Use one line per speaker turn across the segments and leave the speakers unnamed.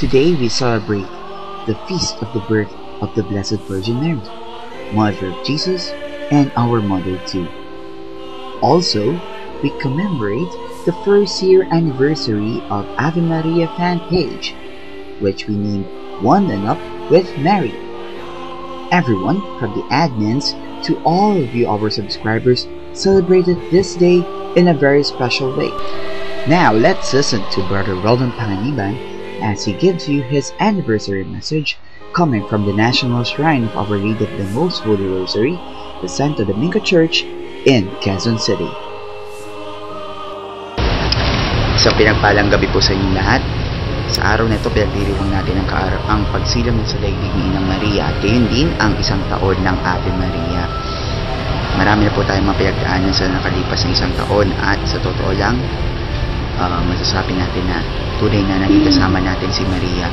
Today we celebrate the feast of the birth of the Blessed Virgin Mary, Mother of Jesus and our Mother too. Also, we commemorate the first year anniversary of Ave Maria fan page, which we named One and Up with Mary. Everyone from the admins to all of you our subscribers celebrated this day in a very special way. Now let's listen to Brother Roland Panganiban as he gives you his anniversary message coming from the National Shrine of Our Lady of the Most Holy Rosary, the Santo Domingo Church in Quezon City.
Isang pinagpalang gabi po sa inyong lahat. Sa araw na ito, pinagdiriwang natin ang pagsilang sa daigdig ni Inang Maria at gayon din ang isang taon ng Ave Maria. Marami na po tayong mapagdaanan sa nakalipas ng isang taon at sa totoo lang, masasabi natin na tunay na naging kasama natin si Maria.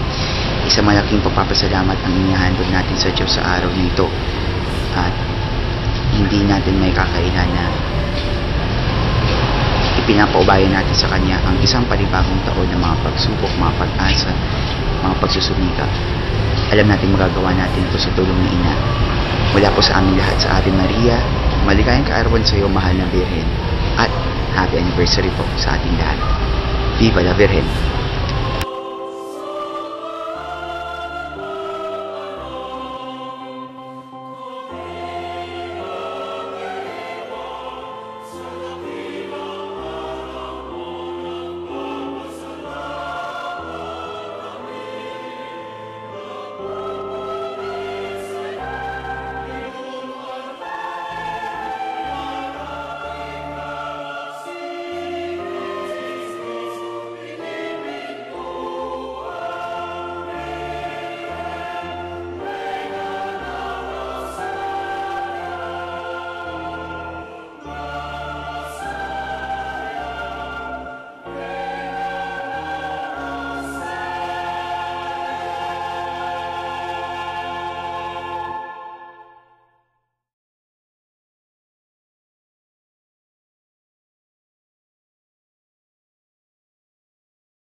Isang malaking pagpapasalamat ang inihandog natin sa Diyos sa araw nito at hindi natin may kakailan na ipinapaubaya natin sa Kanya ang isang panibagong taon ng mga pagsubok, mga pag-asa, mga pagsusumikap. Alam natin magagawa natin ito sa tulong ni Ina. Mula po sa amin lahat sa Ave Maria, maligayang kaarawan sa iyo, mahal na Birhen, at happy anniversary po sa ating lahat. Viva la Virgen!